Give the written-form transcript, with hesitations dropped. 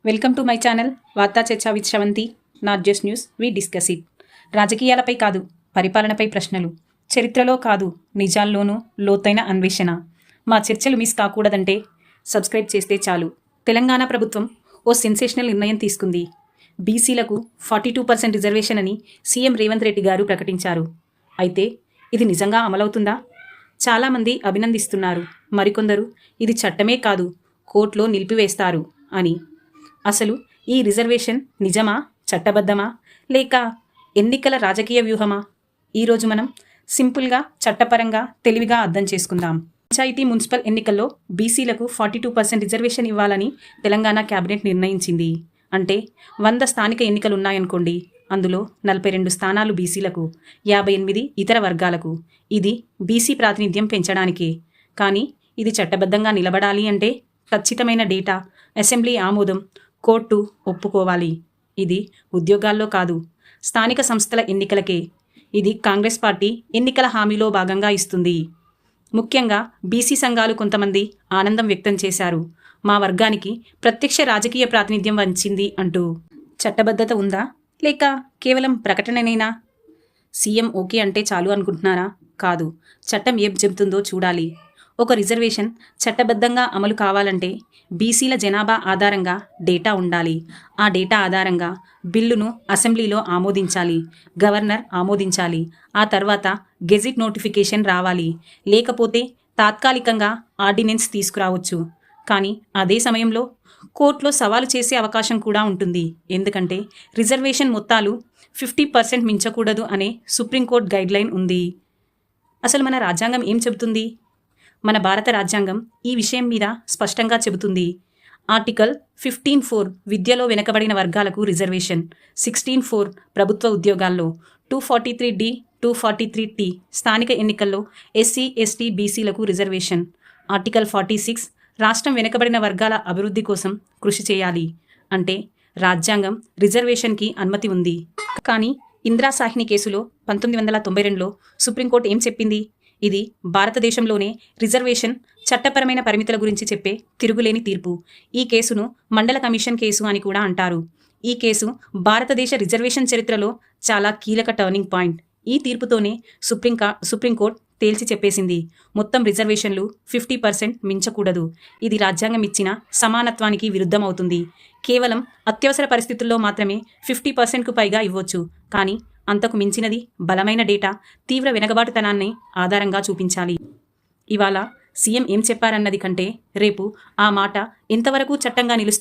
Welcome to my channel వార్తా చర్చ with Sravanthi. Not just news, we discuss it. రాజకీయాలపై కాదు, పరిపాలనపై ప్రశ్నలు, చరిత్రలో కాదు నిజాల్లోనూ లోతైన అన్వేషణ. మా చర్చలు మిస్ కాకూడదంటే సబ్స్క్రైబ్ చేస్తే చాలు. తెలంగాణ ప్రభుత్వం ఓ సెన్సేషనల్ నిర్ణయం తీసుకుంది. బీసీలకు 42% రిజర్వేషన్ అని సీఎం రేవంత్ రెడ్డి గారు ప్రకటించారు. అయితే ఇది నిజంగా అమలవుతుందా? చాలామంది అభినందిస్తున్నారు, మరికొందరు ఇది చట్టమే కాదు కోర్టులో నిలిపివేస్తారు అని. అసలు ఈ రిజర్వేషన్ నిజమా, చట్టబద్ధమా, లేక ఎన్నికల రాజకీయ వ్యూహమా? ఈరోజు మనం సింపుల్గా, చట్టపరంగా, తెలివిగా అర్థం చేసుకుందాం. పంచాయతీ మున్సిపల్ ఎన్నికల్లో బీసీలకు 42% రిజర్వేషన్ ఇవ్వాలని తెలంగాణ కేబినెట్ నిర్ణయించింది. అంటే 100 స్థానిక ఎన్నికలున్నాయనుకోండి, అందులో 42 స్థానాలు బీసీలకు, 58 ఇతర వర్గాలకు. ఇది బీసీ ప్రాతినిధ్యం పెంచడానికే. కానీ ఇది చట్టబద్ధంగా నిలబడాలి అంటే ఖచ్చితమైన డేటా, అసెంబ్లీ ఆమోదం, కోర్టు ఒప్పుకోవాలి. ఇది ఉద్యోగాల్లో కాదు, స్థానిక సంస్థల ఎన్నికలకే. ఇది కాంగ్రెస్ పార్టీ ఎన్నికల హామీలో భాగంగా ఇస్తుంది. ముఖ్యంగా బీసీ సంఘాలు కొంతమంది ఆనందం వ్యక్తం చేశారు. మా వర్గానికి ప్రత్యక్ష రాజకీయ ప్రాతినిధ్యం వచ్చింది అంటూ. చట్టబద్ధత ఉందా, లేక కేవలం ప్రకటననేనా? సీఎం ఓకే అంటే చాలు అనుకుంటున్నారా? కాదు, చట్టం ఏం చెబుతుందో చూడాలి. ఒక రిజర్వేషన్ చట్టబద్ధంగా అమలు కావాలంటే బీసీల జనాభా ఆధారంగా డేటా ఉండాలి. ఆ డేటా ఆధారంగా బిల్లును అసెంబ్లీలో ఆమోదించాలి, గవర్నర్ ఆమోదించాలి. ఆ తర్వాత గెజిట్ నోటిఫికేషన్ రావాలి. లేకపోతే తాత్కాలికంగా ఆర్డినెన్స్ తీసుకురావచ్చు. కానీ అదే సమయంలో కోర్టులో సవాలు చేసే అవకాశం కూడా ఉంటుంది. ఎందుకంటే రిజర్వేషన్ మొత్తాలు 50% మించకూడదు అనే సుప్రీంకోర్టు గైడ్లైన్ ఉంది. అసలు మన రాజ్యాంగం ఏం చెబుతుంది? మన భారత రాజ్యాంగం ఈ విషయం మీద స్పష్టంగా చెబుతుంది. ఆర్టికల్ 15(4) విద్యలో వెనుకబడిన వర్గాలకు రిజర్వేషన్, 16(4) ప్రభుత్వ ఉద్యోగాల్లో, 243D, 243T స్థానిక ఎన్నికల్లో ఎస్సీ, ఎస్టీ, బీసీలకు రిజర్వేషన్. ఆర్టికల్ 46 రాష్ట్రం వెనుకబడిన వర్గాల అభివృద్ధి కోసం కృషి చేయాలి. అంటే రాజ్యాంగం రిజర్వేషన్కి అనుమతి ఉంది. కానీ ఇందిరా సాహ్ని కేసులో 1992లో సుప్రీంకోర్టు ఏం చెప్పింది? ఇది భారతదేశంలోనే రిజర్వేషన్ చట్టపరమైన పరిమితుల గురించి చెప్పే తిరుగులేని తీర్పు. ఈ కేసును మండల కమిషన్ కేసు అని కూడా అంటారు. ఈ కేసు భారతదేశ రిజర్వేషన్ చరిత్రలో చాలా కీలక టర్నింగ్ పాయింట్. ఈ తీర్పుతోనే సుప్రీంకోర్టు తేల్చి చెప్పేసింది, మొత్తం రిజర్వేషన్లు 50% మించకూడదు. ఇది రాజ్యాంగం ఇచ్చిన సమానత్వానికి విరుద్ధం అవుతుంది. కేవలం అత్యవసర పరిస్థితుల్లో మాత్రమే 50%కు పైగా ఇవ్వచ్చు. కానీ అంతకు మించినది బలమైన డేటా, తీవ్ర వెనకబాటుతనాన్ని ఆధారంగా చూపించాలి. ఇవాళ సీఎం ఏం చెప్పారన్నది కంటే రేపు ఆ మాట ఎంతవరకు చట్టంగా నిలుస్తుంది